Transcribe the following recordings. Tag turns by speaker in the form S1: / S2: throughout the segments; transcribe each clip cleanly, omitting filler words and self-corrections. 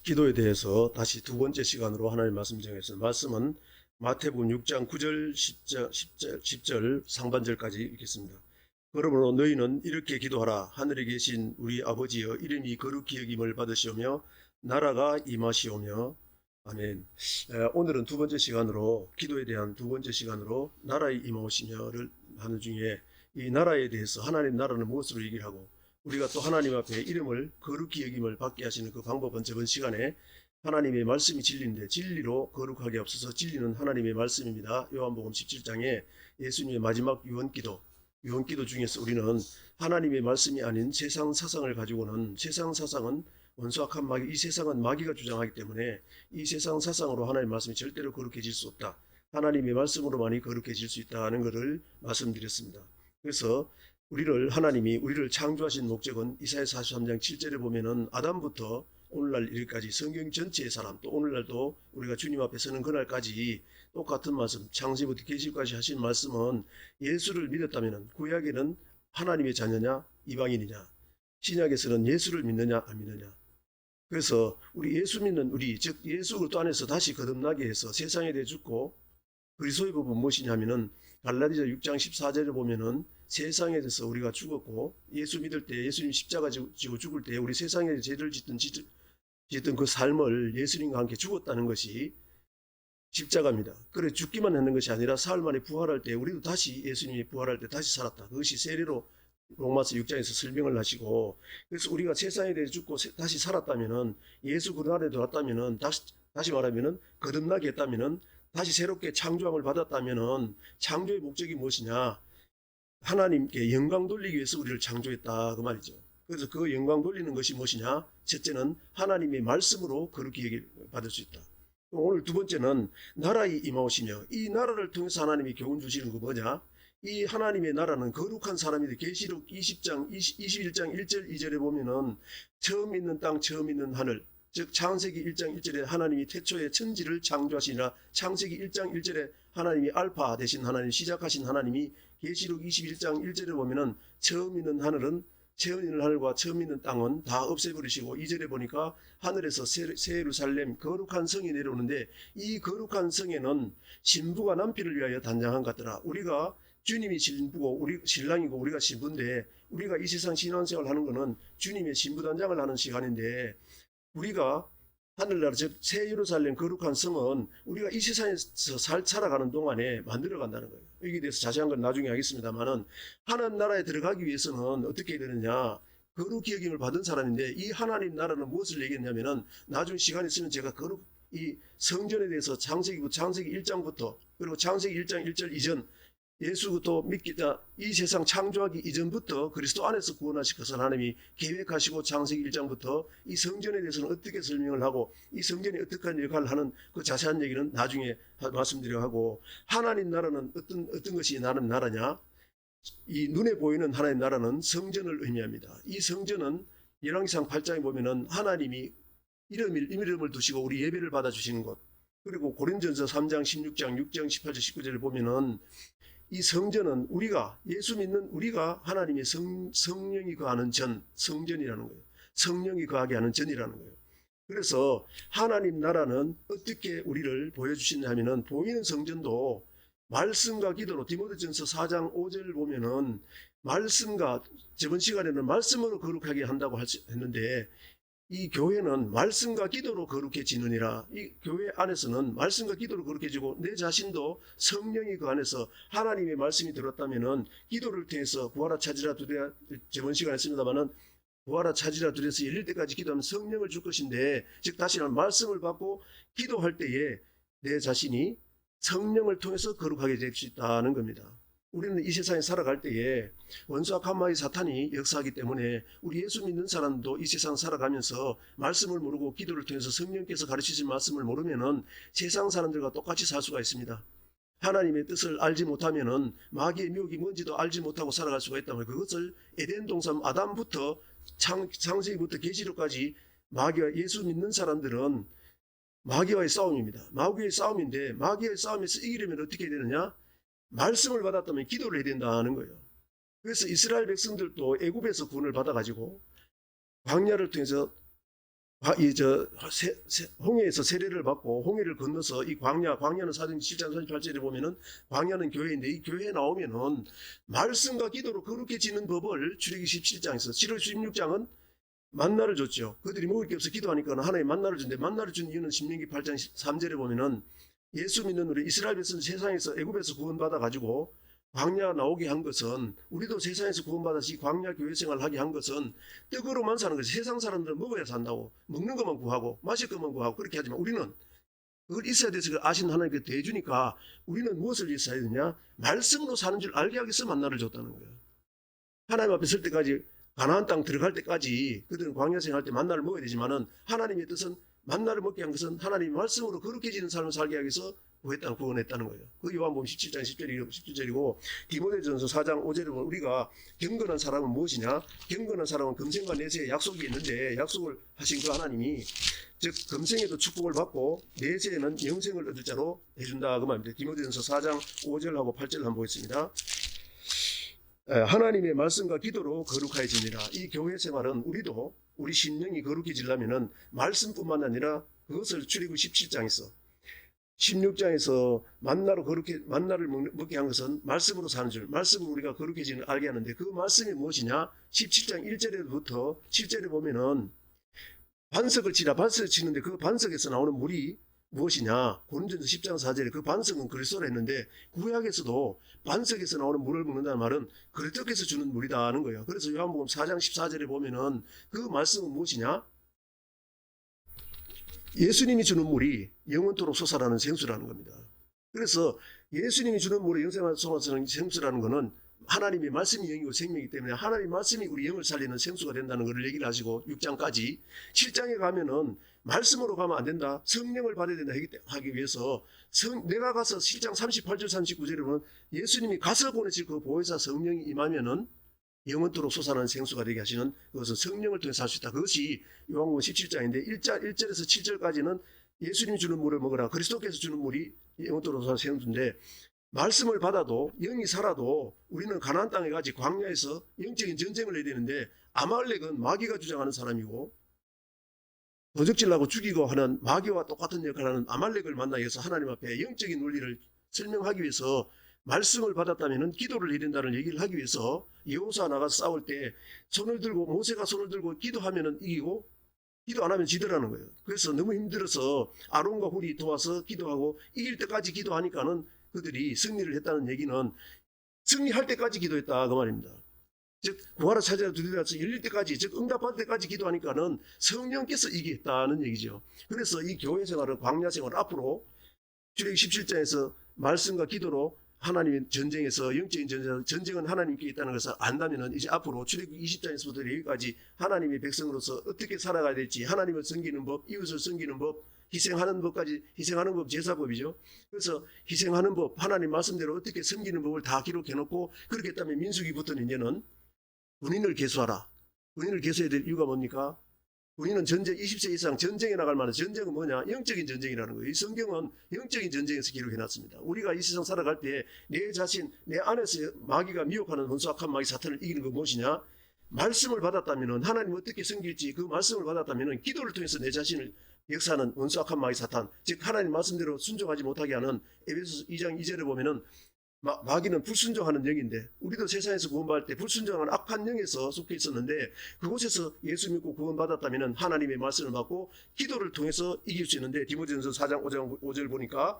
S1: 기도에 대해서 다시 두 번째 시간으로 하나님 말씀 정했습니다. 말씀은 마태복음 6장 9절, 10절 상반절까지 읽겠습니다. 그러므로 너희는 이렇게 기도하라. 하늘에 계신 우리 아버지여, 이름이 거룩히 여김을 받으시오며 나라가 임하시오며. 아멘. 오늘은 두 번째 시간으로, 기도에 대한 두 번째 시간으로 나라의 임하시며를 하는 중에, 이 나라에 대해서 하나님 나라는 무엇으로 얘기를 하고 우리가 또 하나님 앞에 이름을 거룩히 여김을 받게 하시는 그 방법은 저번 시간에 하나님의 말씀이 진리인데 진리로 거룩하게 없어서 진리는 하나님의 말씀입니다. 요한복음 17장에 예수님의 마지막 유언기도 중에서 우리는 하나님의 말씀이 아닌 세상 사상을 가지고는, 세상 사상은 원수악한 마귀, 이 세상은 마귀가 주장하기 때문에 이 세상 사상으로 하나님의 말씀이 절대로 거룩해질 수 없다. 하나님의 말씀으로만이 거룩해질 수 있다는 것을 말씀드렸습니다. 그래서 하나님이 우리를 창조하신 목적은 이사야 43장 7절에 보면은 아담부터 오늘날 이르기까지 성경 전체의 사람, 또 오늘날도 우리가 주님 앞에 서는 그날까지 똑같은 말씀, 창세부터 계시까지 하신 말씀은 예수를 믿었다면은, 구약에는 하나님의 자녀냐 이방인이냐, 신약에서는 예수를 믿느냐 안 믿느냐. 그래서 우리 예수 믿는 우리, 즉 예수 그리스도 안에서 다시 거듭나게 해서 세상에 대해 죽고, 그리스도의 법은 무엇이냐면은 갈라디아 6장 14절을 보면은 세상에 대해서 우리가 죽었고, 예수 믿을 때, 예수님 십자가 지고 죽을 때 우리 세상에 죄를 짓던 그 삶을 예수님과 함께 죽었다는 것이 십자가입니다. 그래 죽기만 했는 것이 아니라 사흘 만에 부활할 때 우리도 다시, 예수님이 부활할 때 다시 살았다. 그것이 세례로 로마서 6장에서 설명을 하시고, 그래서 우리가 세상에 대해 죽고 다시 살았다면은, 예수 그리스도 안에 들어왔다면은, 다시 말하면은 거듭나게 했다면은, 다시 새롭게 창조함을 받았다면은, 창조의 목적이 무엇이냐? 하나님께 영광 돌리기 위해서 우리를 창조했다 그 말이죠. 그래서 그 영광 돌리는 것이 무엇이냐? 첫째는 하나님의 말씀으로 거룩히 받을 수 있다. 오늘 두 번째는 나라의 임하오시며, 이 나라를 통해서 하나님이 교훈 주시는 거 뭐냐? 이 하나님의 나라는 거룩한 사람이 계시록 21장 1절 2절에 보면은 처음 있는 땅, 처음 있는 하늘, 즉 창세기 1장 1절에 하나님이 태초에 천지를 창조하시니라. 창세기 1장 1절에 하나님이 알파 되신 하나님, 시작하신 하나님이 계시록 21장 1절에 보면은 처음 있는 하늘은, 처음 있는 하늘과 처음 있는 땅은 다 없애버리시고, 2절에 보니까 하늘에서 새 예루살렘 거룩한 성이 내려오는데, 이 거룩한 성에는 신부가 남편을 위하여 단장한 것 같더라. 우리가 주님이 신부고 우리 신랑이고 우리가 신부인데, 우리가 이 세상 신앙생활 하는 거는 주님의 신부 단장을 하는 시간인데, 우리가 하늘나라, 즉 새 예루살렘 거룩한 성은 우리가 이 세상에서 살아가는 동안에 만들어 간다는 거예요. 여기에 대해서 자세한 건 나중에 하겠습니다만은, 하나님 나라에 들어가기 위해서는 어떻게 되느냐? 거룩히 여김을 받은 사람인데, 이 하나님 나라는 무엇을 얘기했냐면은, 나중에 시간 있으면 제가 이 성전에 대해서 창세기 1장부터, 그리고 창세기 1장 1절 이전, 예수부터 이 세상 창조하기 이전부터 그리스도 안에서 구원하실 것을 하나님이 계획하시고, 창세기 1장부터 이 성전에 대해서는 어떻게 설명을 하고, 이 성전이 어떻게 역할을 하는 그 자세한 얘기는 나중에 말씀드려 하고, 하나님 나라는 어떤 것이 하나님 나라냐? 이 눈에 보이는 하나님 나라는 성전을 의미합니다. 이 성전은 열왕기상 8장에 보면은 하나님이 이름을 두시고 우리 예배를 받아주시는 곳, 그리고 고린전서 3장 16장 6장 18절 19절을 보면은 이 성전은 예수 믿는 우리가 하나님의 성령이 거하는 성전이라는 거예요. 성령이 거하게 하는 전이라는 거예요. 그래서 하나님 나라는 어떻게 우리를 보여주시냐 하면은, 보이는 성전도 말씀과 기도로, 디모데전서 4장 5절을 보면은 말씀과, 저번 시간에는 말씀으로 거룩하게 한다고 했는데, 이 교회는 말씀과 기도로 거룩해지느니라. 이 교회 안에서는 말씀과 기도로 거룩해지고, 내 자신도 성령이 그 안에서 하나님의 말씀이 들었다면은 기도를 통해서 구하라 찾으라 두드려, 저번 시간에 했습니다만은 구하라 찾으라 두드려서 열릴 때까지 기도하면 성령을 줄 것인데, 즉 다시 말하면 말씀을 받고 기도할 때에 내 자신이 성령을 통해서 거룩하게 될 수 있다는 겁니다. 우리는 이 세상에 살아갈 때에 원수악한 마귀 사탄이 역사하기 때문에, 우리 예수 믿는 사람도 이 세상 살아가면서 말씀을 모르고 기도를 통해서 성령께서 가르치신 말씀을 모르면은 세상 사람들과 똑같이 살 수가 있습니다. 하나님의 뜻을 알지 못하면은 마귀의 미혹이 뭔지도 알지 못하고 살아갈 수가 있다면, 그것을 에덴 동산 아담부터 창세기부터 계시록까지 마귀와, 예수 믿는 사람들은 마귀와의 싸움입니다. 마귀의 싸움인데, 마귀의 싸움에서 이기려면 어떻게 되느냐? 말씀을 받았다면 기도를 해야 된다는 거예요. 그래서 이스라엘 백성들도 애굽에서 구원을 받아가지고 광야를 통해서 홍해에서 세례를 받고 홍해를 건너서 이 광야는 사도행 7장 38절에 보면은 광야는 교회인데 이 교회에 나오면은 말씀과 기도로 거룩해지는 법을 출애굽기 17장에서 7월 16장은 만나를 줬죠. 그들이 먹을 게 없어 기도하니까 하나님 만나를 준대. 만나를 준 이유는 신명기 8장 3절에 보면은 예수 믿는 우리 이스라엘 백성은 세상에서 애굽에서 구원받아 가지고 광야 나오게 한 것은 우리도 세상에서 구원받아서 이 광야 교회 생활을 하게 한 것은 떡으로만 사는 거지. 세상 사람들은 먹어야 산다고 먹는 것만 구하고 마실 것만 구하고 그렇게 하지만 우리는 그걸 있어야 돼서 아시는 하나님께 대주니까 우리는 무엇을 위해서 해야 되냐? 말씀으로 사는 줄 알게 하기 위해서 만나를 줬다는 거예요. 하나님 앞에 설 때까지 가나안 땅 들어갈 때까지 그들은 광야 생활할 때 만나를 먹어야 되지만은 하나님의 뜻은 만나를 먹게 한 것은 하나님의 말씀으로 거룩해지는 삶을 살게 하기 위해서 구원했다는 거예요. 그 요한복음 17장 17절이고 디모데전서 4장 5절에 보면 우리가 경건한 사람은 무엇이냐? 경건한 사람은 금생과 내세에 약속이 있는데 약속을 하신 그 하나님이 즉 금생에도 축복을 받고 내세에는 영생을 얻을 자로 해준다 그 말입니다. 디모데전서 4장 5절하고 8절 한번 보겠습니다. 하나님의 말씀과 기도로 거룩해지니라. 이 교회 생활은 우리도 우리 심령이 거룩해지려면은 말씀뿐만 아니라 그것을 출애굽 17장에서 16장에서 만나를 먹게 한 것은 말씀으로 사는 줄, 말씀으로 우리가 거룩해지는 알게 하는데 그 말씀이 무엇이냐? 17장 1절에부터 7절에 보면은 반석을 치는데 그 반석에서 나오는 물이 무엇이냐? 고린도전서 10장 4절에 그 반석은 그리스도라 했는데 구약에서도 반석에서 나오는 물을 먹는다는 말은 그리스도께서 주는 물이다 하는 거예요. 그래서 요한복음 4장 14절에 보면은 그 말씀은 무엇이냐? 예수님이 주는 물이 영원토록 솟아나는 생수라는 겁니다. 그래서 예수님이 주는 물이 영생을 솟아나는 생수라는 것은 하나님의 말씀이 영이고 생명이기 때문에 하나님의 말씀이 우리 영을 살리는 생수가 된다는 것을 얘기를 하시고 6장까지 7장에 가면은 말씀으로 가면 안 된다. 성령을 받아야 된다 하기 위해서 내가 가서 7장 38절 39절에 보면 예수님이 가서 보내실 그 보혜사 성령이 임하면은 영원토록 솟아나는 생수가 되게 하시는 그것은 성령을 통해서 할 수 있다. 그것이 요한복음 17장인데 1절에서 7절까지는 예수님이 주는 물을 먹으라. 그리스도께서 주는 물이 영원토록 솟아나는 생수인데 말씀을 받아도 영이 살아도 우리는 가나안 땅에 가지 광야에서 영적인 전쟁을 해야 되는데 아말렉은 마귀가 주장하는 사람이고 도적질하고 죽이고 하는 마귀와 똑같은 역할을 하는 아말렉을 만나기 위해서 하나님 앞에 영적인 논리를 설명하기 위해서 말씀을 받았다면 기도를 해야 된다는 얘기를 하기 위해서 여호수아 나가서 싸울 때 모세가 손을 들고 기도하면 이기고 기도 안 하면 지더라는 거예요. 그래서 너무 힘들어서 아론과 훌이 도와서 기도하고 이길 때까지 기도하니까는 그들이 승리를 했다는 얘기는 승리할 때까지 기도했다 그 말입니다. 즉 구하라 찾아라 두드려서 열릴 때까지 즉 응답할 때까지 기도하니까는 성령께서 이기겠다는 얘기죠. 그래서 이 교회 생활은 광야 생활 앞으로 출애굽기 17장에서 말씀과 기도로 하나님의 전쟁에서 영적인 전쟁은 하나님께 있다는 것을 안다면은 이제 앞으로 출애굽기 20장에서부터 여기까지 하나님의 백성으로서 어떻게 살아가야 될지 하나님을 섬기는 법, 이웃을 섬기는 법, 희생하는 법까지 희생하는 법 제사법이죠. 그래서 희생하는 법, 하나님 말씀대로 어떻게 섬기는 법을 다 기록해 놓고 그렇게 했다면 민수기부터는 이제는 군인을 계수하라. 군인을 계수해야 될 이유가 뭡니까? 우리는 전쟁 20세 이상 전쟁에 나갈 만한 전쟁은 뭐냐? 영적인 전쟁이라는 거예요. 이 성경은 영적인 전쟁에서 기록해놨습니다. 우리가 이 세상 살아갈 때 내 자신, 내 안에서 마귀가 미혹하는 혼수악한 마귀 사탄을 이기는 건 무엇이냐? 말씀을 받았다면 하나님 어떻게 섬길지 그 말씀을 받았다면 기도를 통해서 내 자신을 역사하는 원수악한 마귀 사탄, 즉 하나님 말씀대로 순종하지 못하게 하는 에베소서 2장 2절에 보면은 마귀는 불순종하는 영인데 우리도 세상에서 구원받을 때 불순종하는 악한 영에서 속해 있었는데 그곳에서 예수 믿고 구원받았다면 하나님의 말씀을 받고 기도를 통해서 이길 수 있는데 디모데전서 4장 5절 보니까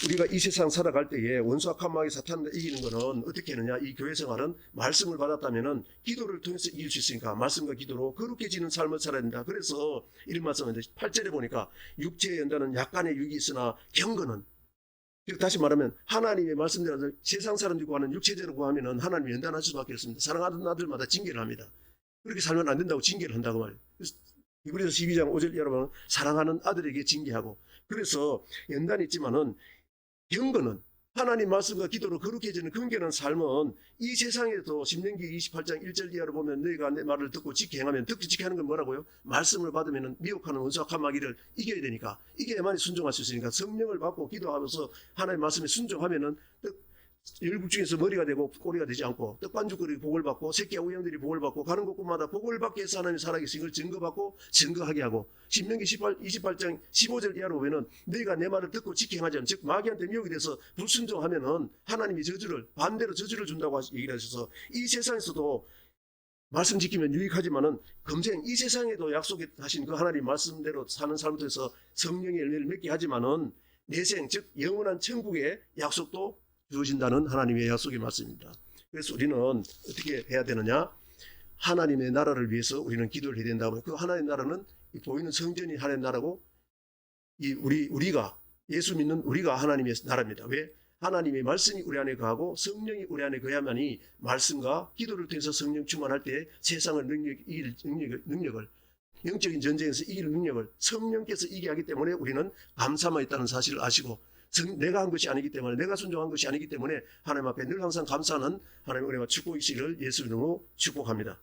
S1: 우리가 이 세상 살아갈 때에 원수 악한 마귀 사탄을 이기는 것은 어떻게 하느냐? 이 교회 생활은 말씀을 받았다면 기도를 통해서 이길 수 있으니까 말씀과 기도로 거룩해지는 삶을 살아야 된다. 그래서 이런 말씀인데 8절에 보니까 육체의 연단은 약간의 유익이 있으나 경건은 다시 말하면 하나님의 말씀대로 세상 사람들이 구하는 육체대로 구하면 하나님이 연단할 수밖에 없습니다. 사랑하는 아들마다 징계를 합니다. 그렇게 살면 안 된다고 징계를 한다고 말이에요. 히브리서 12장 5절 여러분 사랑하는 아들에게 징계하고 그래서 연단이 있지만은 경건은 하나님 말씀과 기도로 거룩해지는 경건한 삶은 이 세상에도 신명기 28장 1절 이하로 보면 너희가 내 말을 듣고 지켜 행하면 듣고 지켜 하는 건 뭐라고요? 말씀을 받으면 미혹하는 원수악한 마귀를 이겨야 되니까 이겨야만이 순종할 수 있으니까 성령을 받고 기도하면서 하나님 말씀에 순종하면은 열국 중에서 머리가 되고 꼬리가 되지 않고 떡반죽거리 복을 받고 새끼와 우양들이 복을 받고 가는 곳곳마다 복을 받게 해서 하나님이 살아계신 걸 증거받고 증거하게 하고 신명기 28장 15절 이하로 보면은 너희가 내 말을 듣고 지켜하지 않으면 즉 마귀한테 미혹이 돼서 불순종하면은 하나님이 저주를 반대로 저주를 준다고 얘기를 하셔서 이 세상에서도 말씀 지키면 유익하지만은 금생 이 세상에도 약속하신 그 하나님 말씀대로 사는 삶을 통해서 성령의 열매를 맺게 하지만은 내생 즉 영원한 천국의 약속도 주어진다는 하나님의 약속의 말씀입니다. 그래서 우리는 어떻게 해야 되느냐? 하나님의 나라를 위해서 우리는 기도를 해야 된다면 그 하나님의 나라는 보이는 성전이 하나님의 나라고 우리가 예수 믿는 우리가 하나님의 나라입니다. 왜? 하나님의 말씀이 우리 안에 거하고 성령이 우리 안에 거야만이 말씀과 기도를 통해서 성령 충만할 때 세상을 이길 능력을 영적인 전쟁에서 이길 능력을 성령께서 이기게 하기 때문에 우리는 감사만 있다는 사실을 아시고 내가 한 것이 아니기 때문에 내가 순종한 것이 아니기 때문에 하나님 앞에 늘 항상 감사하는 하나님의 은혜와 축복이시기를 예수 이름으로 축복합니다.